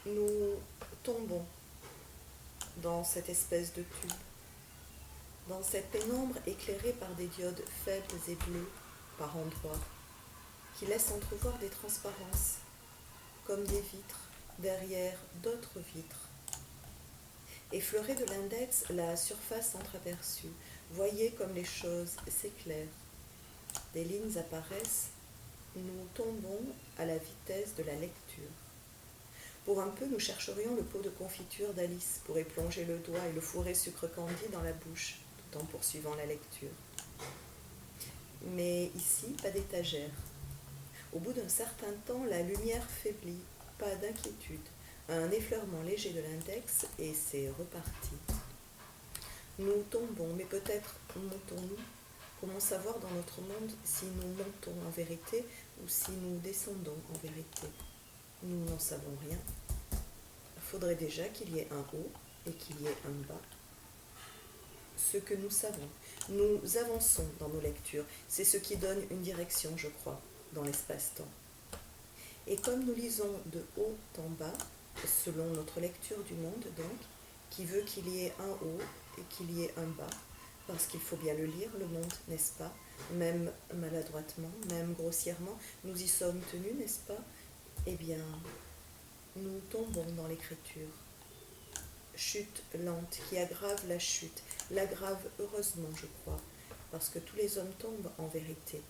Nous tombons dans cette espèce de tube, dans cette pénombre éclairée par des diodes faibles et bleues par endroits, qui laissent entrevoir des transparences, comme des vitres derrière d'autres vitres. Effleurée de l'index, la surface entreaperçue, voyez comme les choses s'éclairent. Des lignes apparaissent, nous tombons à la vitesse de la lecture. Pour un peu, nous chercherions le pot de confiture d'Alice pour y plonger le doigt et le fourrer sucre candi dans la bouche, tout en poursuivant la lecture. Mais ici, pas d'étagère. Au bout d'un certain temps, la lumière faiblit, pas d'inquiétude, un effleurement léger de l'index et c'est reparti. Nous tombons, mais peut-être montons-nous. Comment savoir dans notre monde si nous montons en vérité ou si nous descendons en vérité? Nous n'en savons rien. Il faudrait déjà qu'il y ait un haut et qu'il y ait un bas. Ce que nous savons, nous avançons dans nos lectures. C'est ce qui donne une direction, je crois, dans l'espace-temps. Et comme nous lisons de haut en bas, selon notre lecture du monde donc, qui veut qu'il y ait un haut et qu'il y ait un bas, parce qu'il faut bien le lire, le monde, n'est-ce pas? Même maladroitement, même grossièrement, nous y sommes tenus, n'est-ce pas? Eh bien, nous tombons dans l'écriture. Chute lente qui aggrave la chute, l'aggrave heureusement, je crois, parce que tous les hommes tombent en vérité.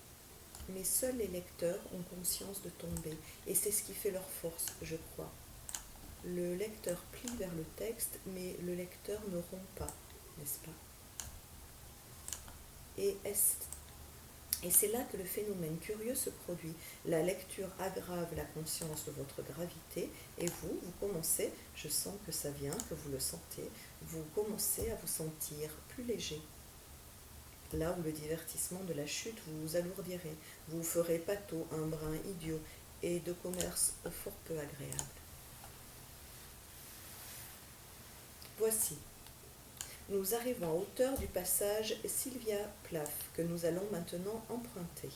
Mais seuls les lecteurs ont conscience de tomber, et c'est ce qui fait leur force, je crois. Le lecteur plie vers le texte, mais le lecteur ne rompt pas, n'est-ce pas? Et c'est là que le phénomène curieux se produit. La lecture aggrave la conscience de votre gravité, et vous commencez, je sens que ça vient, que vous le sentez, vous commencez à vous sentir plus léger. Là où le divertissement de la chute vous alourdirait, vous ferez pâteau, un brin idiot, et de commerce fort peu agréable. Voici. Nous arrivons à hauteur du passage Sylvia Plath que nous allons maintenant emprunter.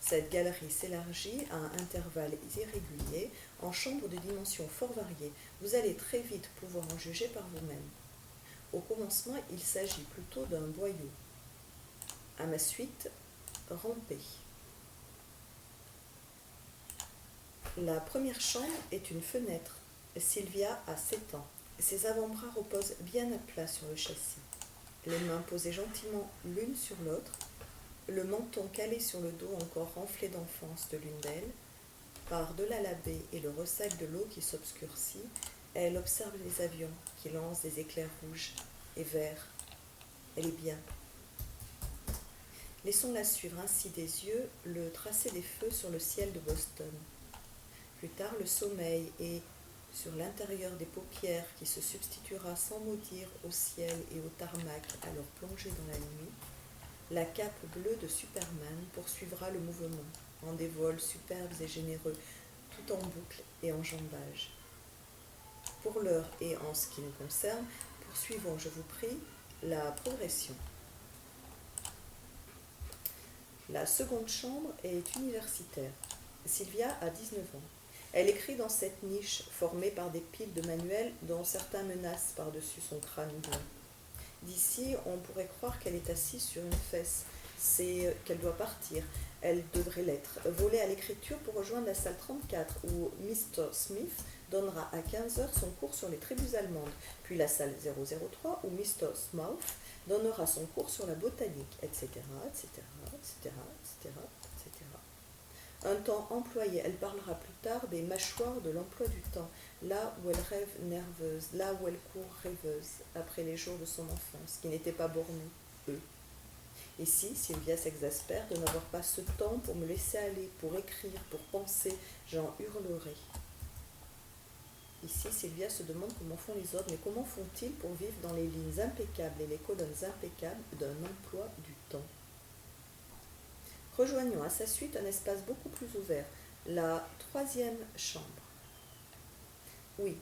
Cette galerie s'élargit à intervalles irréguliers, en chambres de dimensions fort variées. Vous allez très vite pouvoir en juger par vous-même. Au commencement, il s'agit plutôt d'un boyau. À ma suite, rampez. La première chambre est une fenêtre. Sylvia a 7 ans. Ses avant-bras reposent bien à plat sur le châssis. Les mains posées gentiment l'une sur l'autre, le menton calé sur le dos encore renflé d'enfance de l'une d'elles. Par-delà la baie et le ressac de l'eau qui s'obscurcit, elle observe les avions qui lancent des éclairs rouges et verts. Elle est bien. Laissons-la suivre ainsi des yeux le tracé des feux sur le ciel de Boston. Plus tard, le sommeil et, sur l'intérieur des paupières qui se substituera sans mot dire au ciel et au tarmac alors plongé dans la nuit, la cape bleue de Superman poursuivra le mouvement en des vols superbes et généreux, tout en boucle et en jambage. Pour l'heure et en ce qui nous concerne, poursuivons, je vous prie, la progression. La seconde chambre est universitaire. Sylvia a 19 ans. Elle écrit dans cette niche formée par des piles de manuels dont certains menacent par-dessus son crâne blanc. D'ici, on pourrait croire qu'elle est assise sur une fesse. C'est qu'elle doit partir. Elle devrait l'être. Voler à l'écriture pour rejoindre la salle 34 où Mr. Smith donnera à 15h son cours sur les tribus allemandes, puis la salle 003 où Mr. Smouth donnera son cours sur la botanique, etc., etc., etc., etc., etc. Un temps employé, elle parlera plus tard des mâchoires de l'emploi du temps, là où elle rêve nerveuse, là où elle court rêveuse, après les jours de son enfance, qui n'étaient pas bornés, eux. Et si Sylvia s'exaspère de n'avoir pas ce temps pour me laisser aller, pour écrire, pour penser, j'en hurlerai. Ici, Sylvia se demande comment font les autres, mais comment font-ils pour vivre dans les lignes impeccables et les colonnes impeccables d'un emploi du temps? Rejoignons à sa suite un espace beaucoup plus ouvert, la troisième chambre. Oui,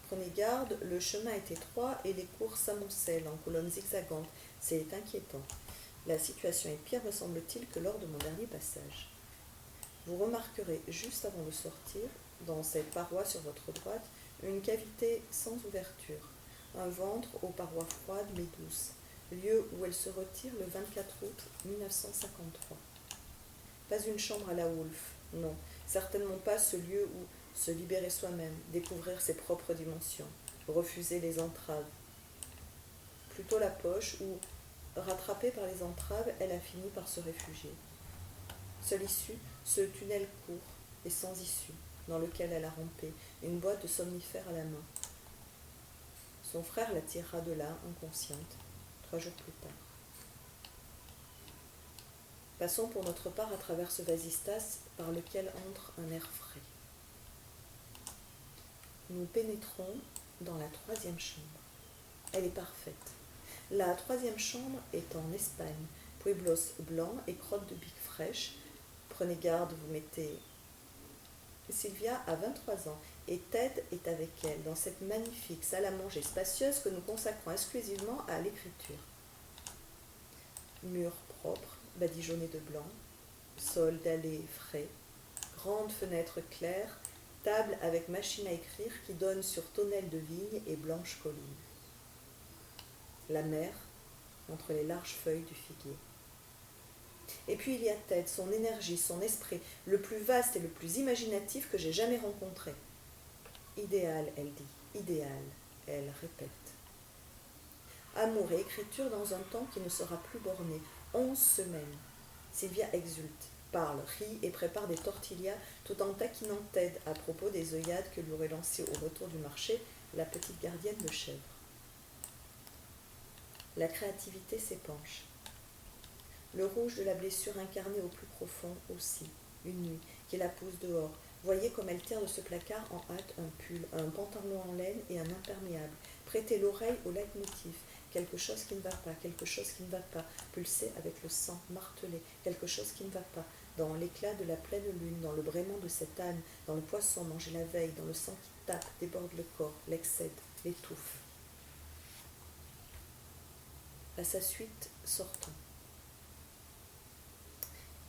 prenez garde, le chemin est étroit et les cours s'amoncellent en colonnes zigzagantes. C'est inquiétant. La situation est pire, me semble-t-il, que lors de mon dernier passage. Vous remarquerez juste avant de sortir dans cette paroi sur votre droite, une cavité sans ouverture, un ventre aux parois froides mais douces, lieu où elle se retire le 24 août 1953. Pas une chambre à la Woolf, non, certainement pas ce lieu où se libérer soi-même, découvrir ses propres dimensions, refuser les entraves. Plutôt la poche où, rattrapée par les entraves, elle a fini par se réfugier. Seule issue, ce tunnel court et sans issue, dans lequel elle a rampé, une boîte de somnifères à la main. Son frère la tirera de là, inconsciente, 3 jours plus tard. Passons pour notre part à travers ce vasistas par lequel entre un air frais. Nous pénétrons dans la 3e chambre. Elle est parfaite. La 3e chambre est en Espagne, pueblos blancs et crottes de bique fraîches. Prenez garde, vous mettez... Sylvia a 23 ans et Ted est avec elle dans cette magnifique salle à manger spacieuse que nous consacrons exclusivement à l'écriture. Murs propres, badigeonnés de blanc, sol dallé frais, grande fenêtre claire, table avec machine à écrire qui donne sur tonnelles de vigne et blanches collines. La mer entre les larges feuilles du figuier. Et puis il y a Ted, son énergie, son esprit, le plus vaste et le plus imaginatif que j'ai jamais rencontré. Idéal, elle dit, idéal, elle répète. Amour et écriture dans un temps qui ne sera plus borné. 11 semaines. Sylvia exulte, parle, rit et prépare des tortillas tout en taquinant Ted à propos des œillades que lui aurait lancées au retour du marché la petite gardienne de chèvre. La créativité s'épanche. Le rouge de la blessure incarnée au plus profond aussi, une nuit, qui la pousse dehors. Voyez comme elle tire de ce placard en hâte un pull, un pantalon en laine et un imperméable. Prêtez l'oreille au leitmotiv. Quelque chose qui ne va pas, quelque chose qui ne va pas, pulsé avec le sang, martelé, quelque chose qui ne va pas, dans l'éclat de la pleine lune, dans le braiement de cet âne, dans le poisson mangé la veille, dans le sang qui tape, déborde le corps, l'excède, l'étouffe. À sa suite, sortons.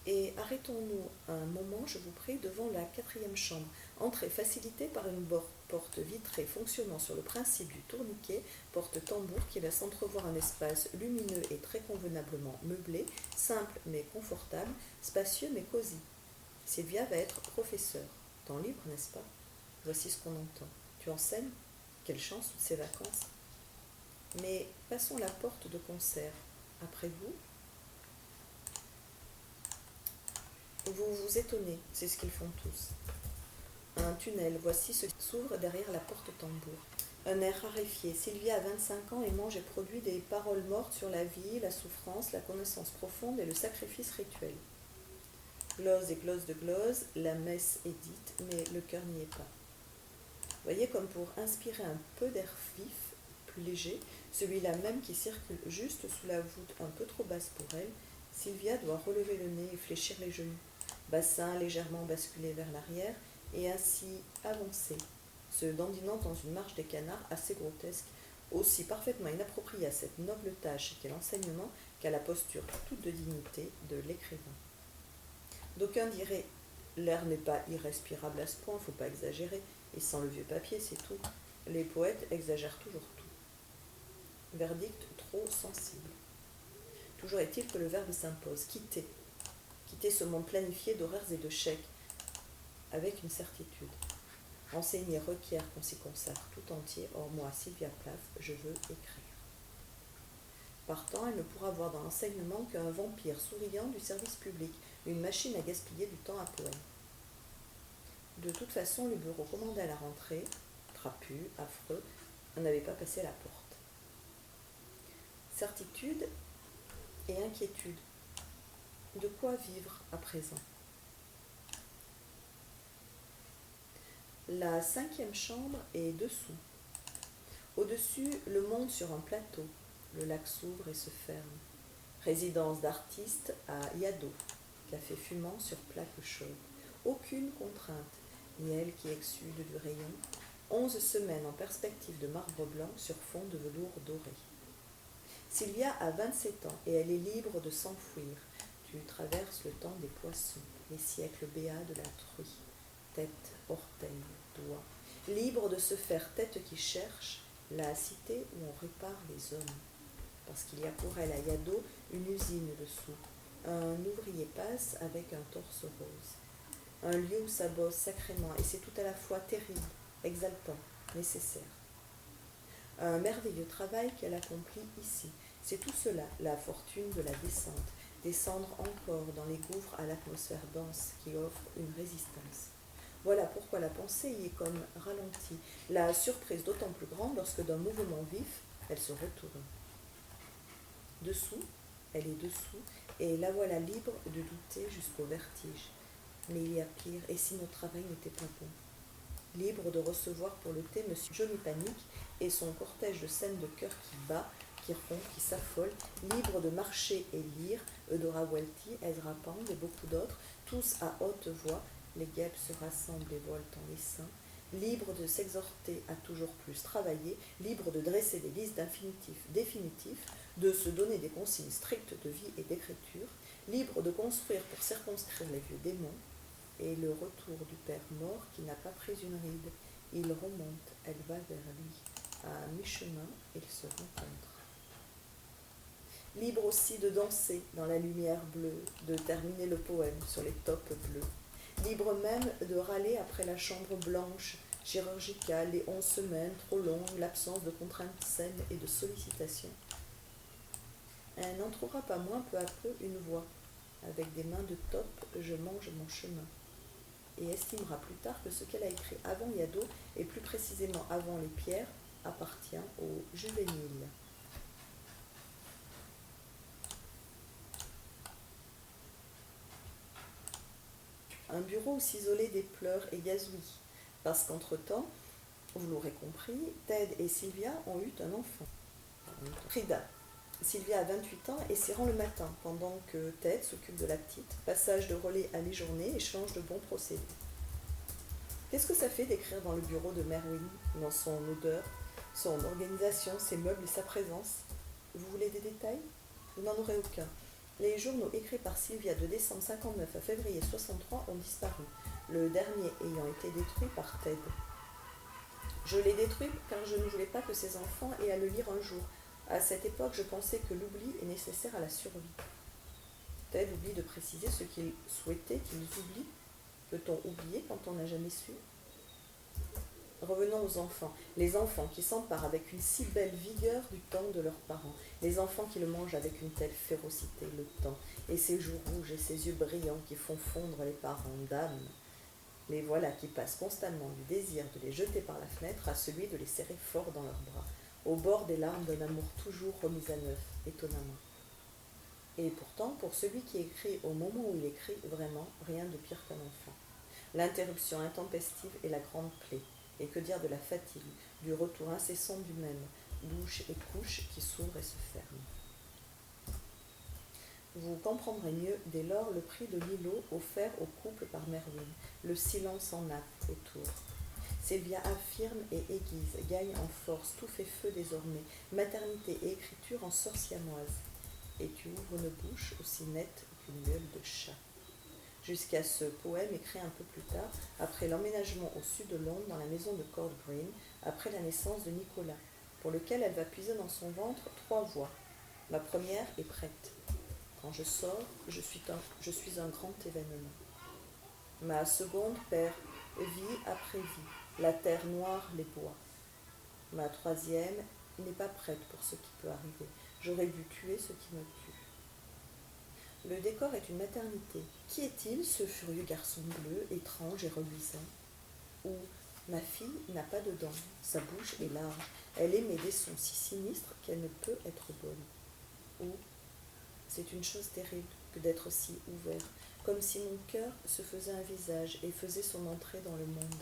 Et arrêtons-nous un moment, je vous prie, devant la 4e chambre. Entrée facilitée par une porte vitrée fonctionnant sur le principe du tourniquet, porte-tambour qui laisse entrevoir un espace lumineux et très convenablement meublé, simple mais confortable, spacieux mais cosy. Sylvia va être professeure. Temps libre, n'est-ce pas? Voici ce qu'on entend. Tu enseignes? Quelle chance, toutes ces vacances. Mais passons la porte de concert. Après vous? Vous vous étonnez, c'est ce qu'ils font tous. Un tunnel, voici ce qui s'ouvre derrière la porte-tambour. Un air raréfié. Sylvia a 25 ans et mange et produit des paroles mortes sur la vie, la souffrance, la connaissance profonde et le sacrifice rituel. Glose et glose de glose, la messe est dite, mais le cœur n'y est pas. Voyez comme pour inspirer un peu d'air vif, plus léger, celui-là même qui circule juste sous la voûte un peu trop basse pour elle, Sylvia doit relever le nez et fléchir les genoux, bassin légèrement basculé vers l'arrière et ainsi avancer, se dandinant dans une marche des canards assez grotesque, aussi parfaitement inappropriée à cette noble tâche qu'est l'enseignement qu'à la posture toute de dignité de l'écrivain. D'aucuns diraient « l'air n'est pas irrespirable à ce point, faut pas exagérer, et sans le vieux papier, c'est tout. Les poètes exagèrent toujours tout. » Verdict trop sensible. Toujours est-il que le verbe s'impose, quitter ce monde planifié d'horaires et de chèques, avec une certitude. Enseigner requiert qu'on s'y consacre tout entier, or moi, Sylvia Plath, je veux écrire. Partant, elle ne pourra voir dans l'enseignement qu'un vampire souriant du service public, une machine à gaspiller du temps à poème. De toute façon, le bureau commandé à la rentrée, trapu, affreux, n'avait pas passé la porte. Certitude et inquiétude. De quoi vivre à présent? La 5e chambre est dessous. Au-dessus, le monde sur un plateau. Le lac s'ouvre et se ferme. Résidence d'artiste à Yaddo. Café fumant sur plaque chaude. Aucune contrainte, ni elle qui exsude du rayon. 11 semaines en perspective de marbre blanc sur fond de velours doré. Sylvia a 27 ans et elle est libre de s'enfuir. Tu traverses le temps des poissons, les siècles béats de la truie. tête, orteil, doigt, libre de se faire tête qui cherche la cité où on répare les hommes. Parce qu'il y a pour elle à Yado une usine dessous. Un ouvrier passe avec un torse rose. Un lieu où ça bosse sacrément, et c'est tout à la fois terrible, exaltant, nécessaire. Un merveilleux travail qu'elle accomplit ici. C'est tout cela, la fortune de la descente. Descendre encore dans les gouffres à l'atmosphère dense qui offre une résistance. Voilà pourquoi la pensée y est comme ralentie. La surprise d'autant plus grande lorsque d'un mouvement vif, elle se retourne. Dessous, elle est dessous, et la voilà libre de douter jusqu'au vertige. Mais il y a pire, et si notre travail n'était pas bon? Libre de recevoir pour le thé Monsieur Johnny Panique et son cortège de scènes de cœur qui bat, qui rompt, qui s'affole, libre de marcher et lire, Eudora Welty, Ezra Pound et beaucoup d'autres, tous à haute voix, les guêpes se rassemblent et volent en essaim, libre de s'exhorter à toujours plus travailler, libre de dresser des listes d'infinitifs définitifs, de se donner des consignes strictes de vie et d'écriture, libre de construire pour circonscrire les vieux démons, et le retour du père mort qui n'a pas pris une ride. Il remonte, elle va vers lui. À mi-chemin, ils se rencontrent. Libre aussi de danser dans la lumière bleue, de terminer le poème sur les topes bleus. Libre même de râler après la chambre blanche, chirurgicale, les 11 semaines trop longues, l'absence de contraintes saines et de sollicitations. Elle n'en trouvera pas moins peu à peu une voix. Avec des mains de taupe, je mange mon chemin. Et estimera plus tard que ce qu'elle a écrit avant Yado, et plus précisément avant les pierres, appartient aux juvéniles. Un bureau où s'isolait des pleurs et gazouillis, parce qu'entre-temps, vous l'aurez compris, Ted et Sylvia ont eu un enfant. Frida. Sylvia a 28 ans et s'y rend le matin, pendant que Ted s'occupe de la petite, passage de relais à mi-journée, échange de bons procédés. Qu'est-ce que ça fait d'écrire dans le bureau de Merwin, dans son odeur, son organisation, ses meubles et sa présence? Vous voulez des détails? Vous n'en aurez aucun. Les journaux écrits par Sylvia de décembre 59 à février 63 ont disparu, le dernier ayant été détruit par Ted. Je l'ai détruit car je ne voulais pas que ses enfants aient à le lire un jour. À cette époque, je pensais que l'oubli est nécessaire à la survie. Ted oublie de préciser ce qu'il souhaitait qu'ils oublient. Peut-on oublier quand on n'a jamais su? Revenons aux enfants. Les enfants qui s'emparent avec une si belle vigueur du temps de leurs parents. Les enfants qui le mangent avec une telle férocité, le temps. Et ses joues rouges et ses yeux brillants qui font fondre les parents d'âme. Les voilà qui passent constamment du désir de les jeter par la fenêtre à celui de les serrer fort dans leurs bras, au bord des larmes d'un amour toujours remis à neuf, étonnamment. Et pourtant, pour celui qui écrit au moment où il écrit, vraiment, rien de pire qu'un enfant. L'interruption intempestive est la grande plaie. Et que dire de la fatigue, du retour incessant du même, douche et couche qui s'ouvrent et se ferment. Vous comprendrez mieux dès lors le prix de l'îlot offert au couple par Merwin, le silence en nappe autour. Sylvia affirme et aiguise, gagne en force, tout fait feu désormais, maternité et écriture en sorciamoise. Et tu ouvres une bouche aussi nette qu'une gueule de chat. Jusqu'à ce poème écrit un peu plus tard, après l'emménagement au sud de Londres dans la maison de Court Green, après la naissance de Nicolas, pour lequel elle va puiser dans son ventre 3 voix. Ma première est prête. Quand je sors, je suis un grand événement. Ma seconde perd vie après vie, la terre noire, les bois. Ma troisième n'est pas prête pour ce qui peut arriver. J'aurais dû tuer ce qui me tue. Le décor est une maternité. Qui est-il, ce furieux garçon bleu, étrange et reluisant? Ou ma fille n'a pas de dents, sa bouche est large, elle émet des sons si sinistres qu'elle ne peut être bonne. Ou c'est une chose terrible que d'être si ouvert, comme si mon cœur se faisait un visage et faisait son entrée dans le monde.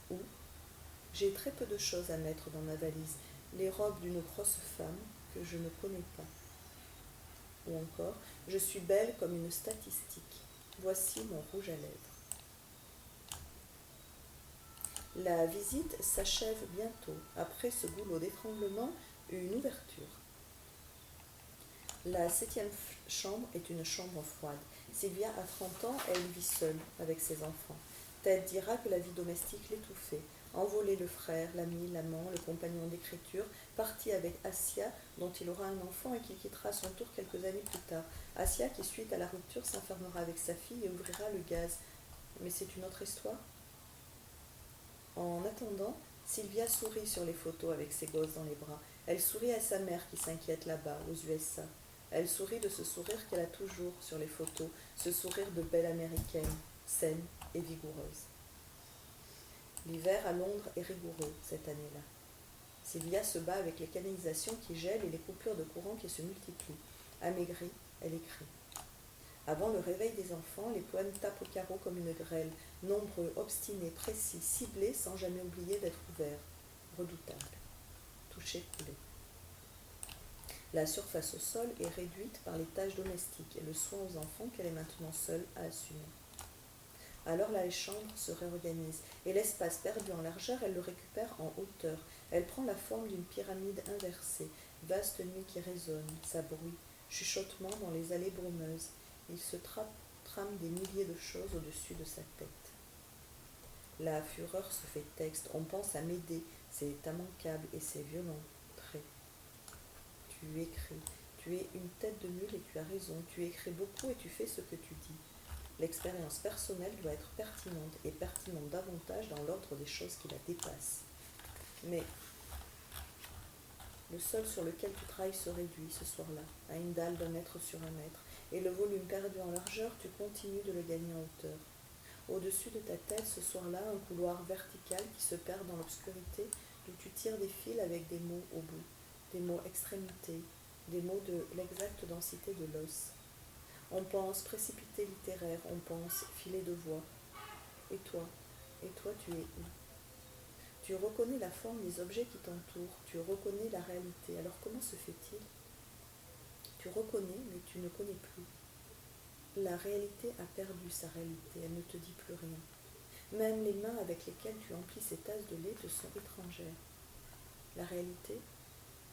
Ou j'ai très peu de choses à mettre dans ma valise, les robes d'une grosse femme que je ne connais pas. Ou encore, je suis belle comme une statistique. Voici mon rouge à lèvres. La visite s'achève bientôt. Après ce goulot d'étranglement, une ouverture. La 7e chambre est une chambre froide. Sylvia a 30 ans, elle vit seule avec ses enfants. Ted dira que la vie domestique l'étouffait. Envolé le frère, l'ami, l'amant, le compagnon d'écriture, parti avec Assia, dont il aura un enfant et qui quittera à son tour quelques années plus tard. Assia qui, suite à la rupture, s'enfermera avec sa fille et ouvrira le gaz. Mais c'est une autre histoire. En attendant, Sylvia sourit sur les photos avec ses gosses dans les bras. Elle sourit à sa mère qui s'inquiète là-bas, aux USA. Elle sourit de ce sourire qu'elle a toujours sur les photos, ce sourire de belle américaine, saine et vigoureuse. L'hiver à Londres est rigoureux cette année-là. Sylvia se bat avec les canalisations qui gèlent et les coupures de courant qui se multiplient. Amaigrie, elle écrit. Avant le réveil des enfants, les poèmes tapent au carreau comme une grêle, nombreux, obstinés, précis, ciblés sans jamais oublier d'être ouverts, redoutables. Toucher, couler. La surface au sol est réduite par les tâches domestiques et le soin aux enfants qu'elle est maintenant seule à assumer. Alors la chambre se réorganise, et l'espace perdu en largeur, elle le récupère en hauteur. Elle prend la forme d'une pyramide inversée, vaste nuit qui résonne, s'abrouille, chuchotement dans les allées brumeuses. Il se trame des milliers de choses au-dessus de sa tête. La fureur se fait texte, on pense à Médée, c'est immanquable et c'est violent, très. Tu écris, tu es une tête de mule et tu as raison, tu écris beaucoup et tu fais ce que tu dis. L'expérience personnelle doit être pertinente et pertinente davantage dans l'ordre des choses qui la dépassent. Mais le sol sur lequel tu travailles se réduit ce soir-là à une dalle d'1 mètre sur 1 mètre, et le volume perdu en largeur, tu continues de le gagner en hauteur. Au-dessus de ta tête, ce soir-là, un couloir vertical qui se perd dans l'obscurité, d'où tu tires des fils avec des mots au bout, des mots extrémités, des mots de l'exacte densité de l'os. On pense précipité littéraire, on pense filet de voix. Et toi, tu es où? Tu reconnais la forme des objets qui t'entourent, tu reconnais la réalité. Alors comment se fait-il? Tu reconnais, mais tu ne connais plus. La réalité a perdu sa réalité, elle ne te dit plus rien. Même les mains avec lesquelles tu emplis ces tasses de lait te sont étrangères. La réalité,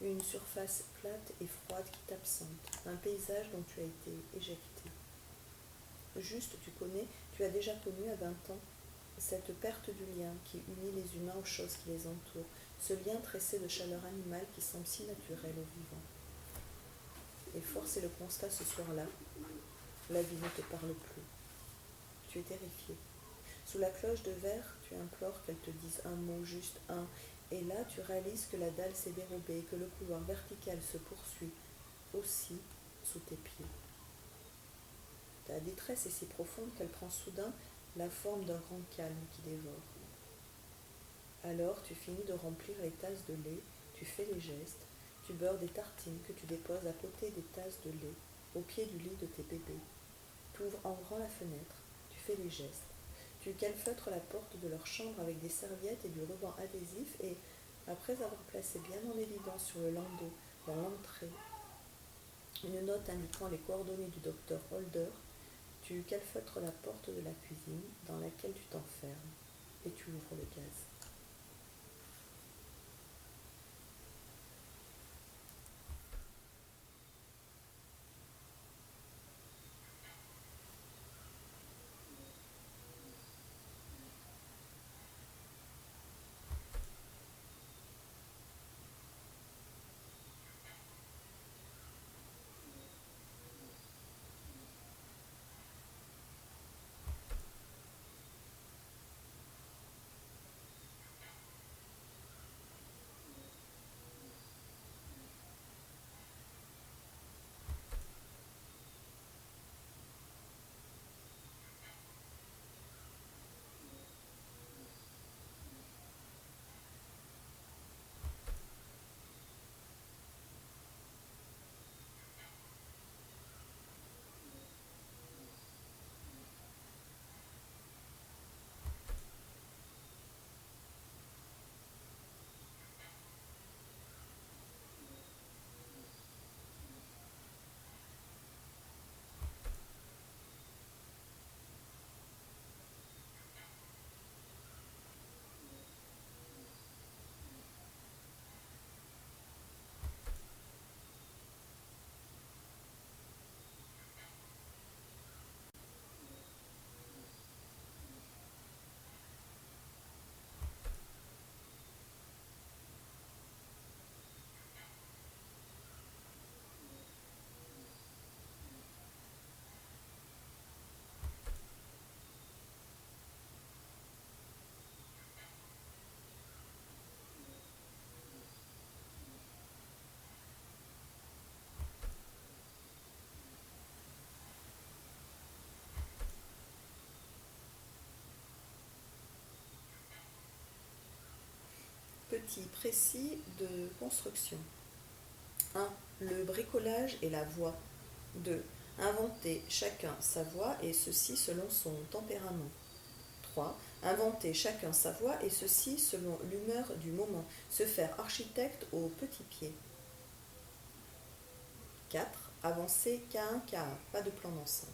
une surface plate et froide qui t'absente, un paysage dont tu as été éjecté. Juste, tu connais, tu as déjà connu à 20 ans cette perte du lien qui unit les humains aux choses qui les entourent, ce lien tressé de chaleur animale qui semble si naturel aux vivants. Et force est le constat ce soir-là, la vie ne te parle plus. Tu es terrifié. Sous la cloche de verre, tu implores qu'elle te dise un mot, juste un, et là tu réalises que la dalle s'est dérobée et que le couloir vertical se poursuit aussi sous tes pieds. Ta détresse est si profonde qu'elle prend soudain la forme d'un grand calme qui dévore. Alors tu finis de remplir les tasses de lait, tu fais les gestes, tu beurres des tartines que tu déposes à côté des tasses de lait, au pied du lit de tes bébés. Tu ouvres en grand la fenêtre, tu fais les gestes, tu calfeutres la porte de leur chambre avec des serviettes et du ruban adhésif et, après avoir placé bien en évidence sur le landau, dans l'entrée, une note indiquant les coordonnées du docteur Holder, tu calfeutres la porte de la cuisine dans laquelle tu t'enfermes et tu ouvres le gaz. outils précis de construction. 1. Le bricolage et la voie. 2. Inventer chacun sa voie et ceci selon son tempérament. 3. Inventer chacun sa voie et ceci selon l'humeur du moment. Se faire architecte au petit pied. 4. Avancer cas un cas un, pas de plan d'ensemble.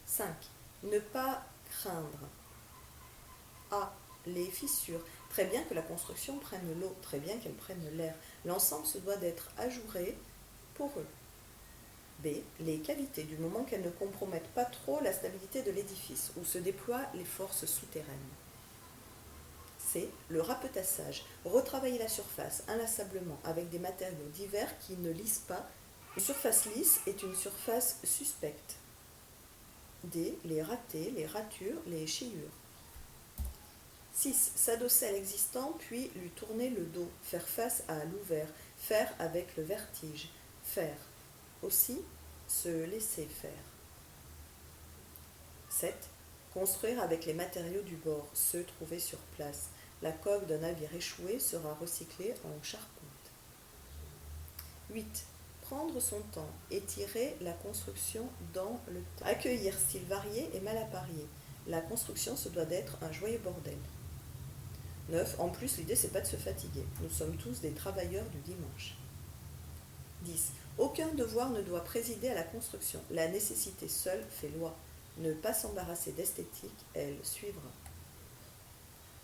5. Ne pas craindre. A. Les fissures. Très bien que la construction prenne l'eau, très bien qu'elle prenne l'air. L'ensemble se doit d'être ajouré pour eux. B. Les cavités, du moment qu'elles ne compromettent pas trop la stabilité de l'édifice, où se déploient les forces souterraines. C. Le rapetassage. Retravailler la surface inlassablement avec des matériaux divers qui ne lissent pas. Une surface lisse est une surface suspecte. D. Les ratés, les ratures, les chiures. 6. S'adosser à l'existant, puis lui tourner le dos, faire face à l'ouvert, faire avec le vertige, faire. Aussi, se laisser faire. 7. Construire avec les matériaux du bord, ceux trouvés sur place. La coque d'un navire échoué sera recyclée en charpente. 8. Prendre son temps, étirer la construction dans le temps. Accueillir style varié et mal apparié. La construction se doit d'être un joyeux bordel. 9. En plus, l'idée, c'est pas de se fatiguer. Nous sommes tous des travailleurs du dimanche. 10. Aucun devoir ne doit présider à la construction. La nécessité seule fait loi. Ne pas s'embarrasser d'esthétique, elle suivra.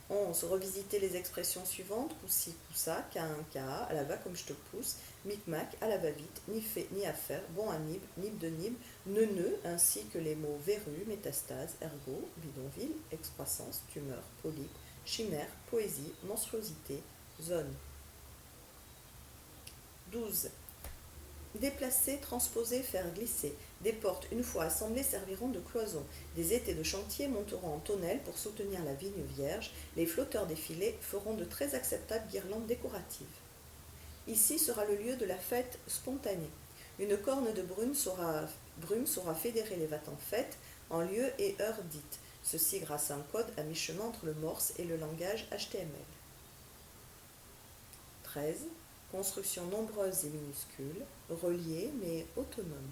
11. Revisiter les expressions suivantes, coup-ci, coup-ça, cas un, cas, à la va comme je te pousse, micmac, à la va-vite, ni fait ni à faire, bon à nib de nib, neuneu, ainsi que les mots verrue, métastase, ergot, bidonville, excroissance, tumeur, polype, chimère, poésie, monstruosité, zone. 12. Déplacer, transposer, faire glisser. Des portes, une fois assemblées, serviront de cloison. Des étais de chantier monteront en tonnelle pour soutenir la vigne vierge. Les flotteurs défilés feront de très acceptables guirlandes décoratives. Ici sera le lieu de la fête spontanée. Une corne de brume saura fédérer les va-t-en-fête en lieu et heure dites. Ceci grâce à un code à mi-chemin entre le morse et le langage HTML. 13. Constructions nombreuses et minuscules, reliées mais autonomes.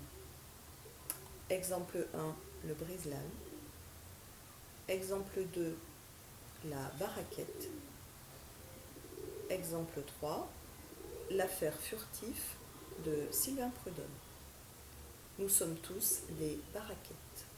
Exemple 1, le brise-lames. Exemple 2, la baraquette. Exemple 3, l'affaire furtif de Sylvain Prudhomme. Nous sommes tous des baraquettes.